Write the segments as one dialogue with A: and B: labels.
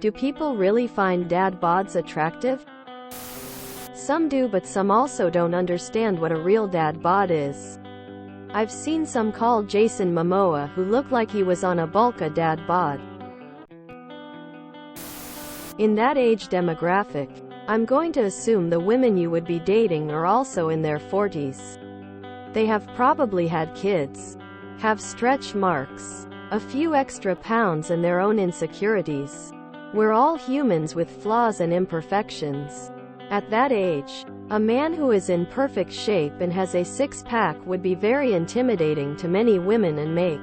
A: Do people really find dad bods attractive? Some do, but some also don't understand what a real dad bod is. I've seen some call Jason Momoa who looked like he was on a bulk a dad bod. In that age demographic, I'm going to assume the women you would be dating are also in their 40s. They have probably had kids, have stretch marks, a few extra pounds and their own insecurities. We're all humans with flaws and imperfections. At that age, a man who is in perfect shape and has a six-pack would be very intimidating to many women and make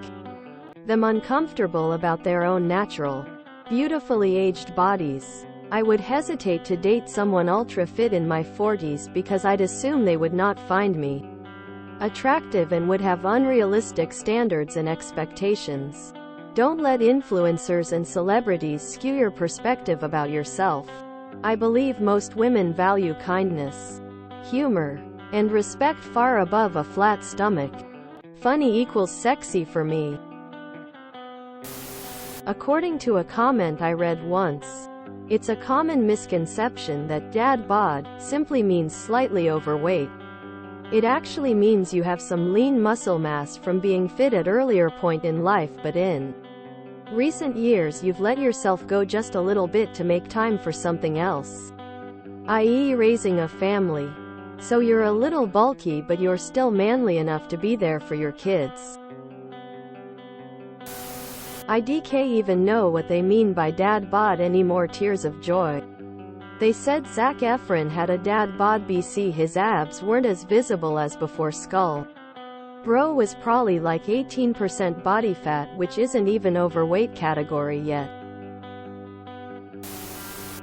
A: them uncomfortable about their own natural, beautifully aged bodies. I would hesitate to date someone ultra-fit in my 40s because I'd assume they would not find me attractive and would have unrealistic standards and expectations. Don't let influencers and celebrities skew your perspective about yourself. I believe most women value kindness, humor, and respect far above a flat stomach. Funny equals sexy for me. According to a comment I read once, it's a common misconception that dad bod simply means slightly overweight. It actually means you have some lean muscle mass from being fit at earlier point in life, but in recent years you've let yourself go just a little bit to make time for something else, i.e. raising a family. So you're a little bulky, but you're still manly enough to be there for your kids. I dk even know what they mean by dad bod anymore. Tears of joy. They said Zac Efron had a dad bod BC his abs weren't as visible as before skull. Bro was probably like 18% body fat, which isn't even overweight category yet.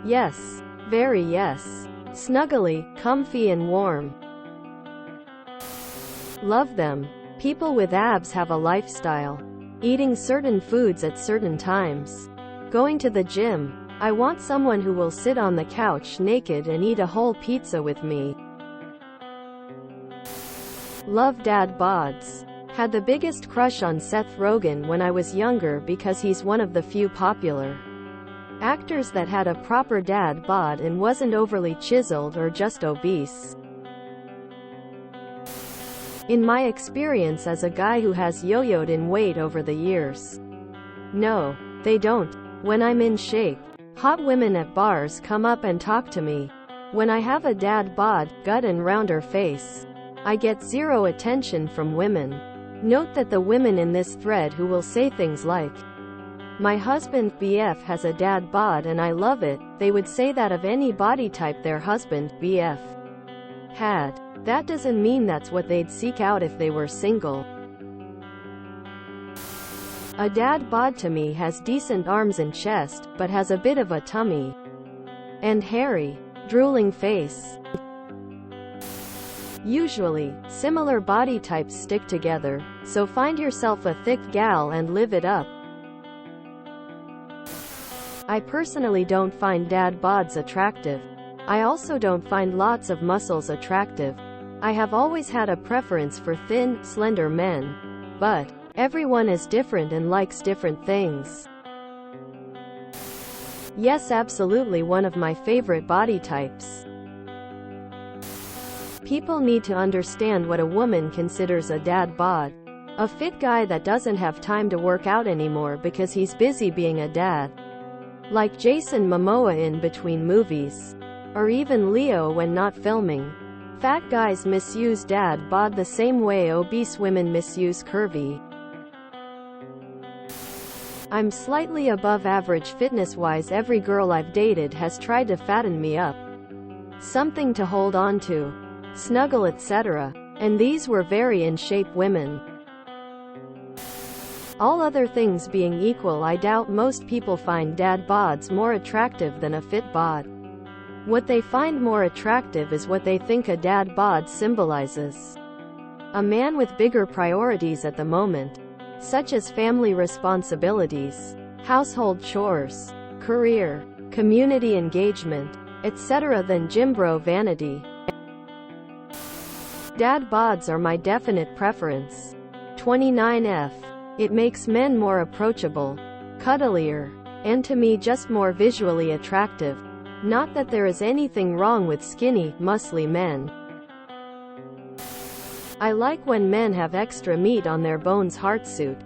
A: Yes. Very yes. Snuggly, comfy and warm. Love them. People with abs have a lifestyle. Eating certain foods at certain times. Going to the gym. I want someone who will sit on the couch naked and eat a whole pizza with me. Love dad bods. Had the biggest crush on Seth Rogen when I was younger because he's one of the few popular actors that had a proper dad bod and wasn't overly chiseled or just obese. In my experience as a guy who has yo-yoed in weight over the years. No, they don't. When I'm in shape, hot women at bars come up and talk to me. When I have a dad bod, gut and rounder face, I get zero attention from women. Note that the women in this thread who will say things like, "My husband BF has a dad bod and I love it," they would say that of any body type their husband BF had. That doesn't mean that's what they'd seek out if they were single. A dad bod to me has decent arms and chest, but has a bit of a tummy. And hairy, drooling face. Usually, similar body types stick together, so find yourself a thick gal and live it up. I personally don't find dad bods attractive. I also don't find lots of muscles attractive. I have always had a preference for thin, slender men. But everyone is different and likes different things. Yes, absolutely one of my favorite body types. People need to understand what a woman considers a dad bod. A fit guy that doesn't have time to work out anymore because he's busy being a dad. Like Jason Momoa in between movies. Or even Leo when not filming. Fat guys misuse dad bod the same way obese women misuse curvy. I'm slightly above average fitness-wise. Every girl I've dated has tried to fatten me up. Something to hold on to, snuggle, etc. And these were very in-shape women. All other things being equal, I doubt most people find dad bods more attractive than a fit bod. What they find more attractive is what they think a dad bod symbolizes. A man with bigger priorities at the moment, such as family responsibilities, household chores, career, community engagement, etc. than gym bro vanity. Dad bods are my definite preference. 29F. It makes men more approachable, cuddlier, And to me just more visually attractive. Not that there is anything wrong with skinny, muscly men. I like when men have extra meat on their bones. Heartsuit.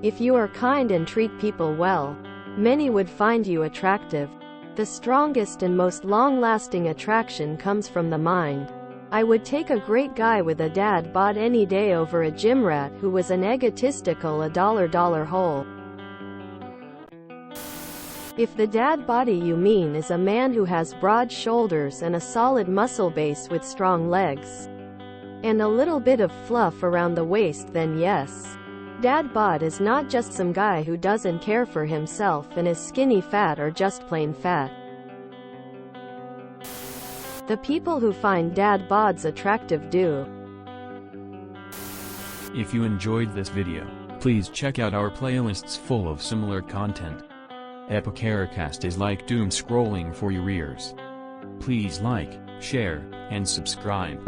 A: If you are kind and treat people well, many would find you attractive. The strongest and most long-lasting attraction comes from the mind. I would take a great guy with a dad bod any day over a gym rat who was an egotistical $1 hole. If the dad body you mean is a man who has broad shoulders and a solid muscle base with strong legs, and a little bit of fluff around the waist, then yes. Dad bod is not just some guy who doesn't care for himself and is skinny fat or just plain fat. The people who find dad bods attractive do.
B: If you enjoyed this video, please check out our playlists full of similar content. Epicaricast is like doom scrolling for your ears. Please like, share, and subscribe.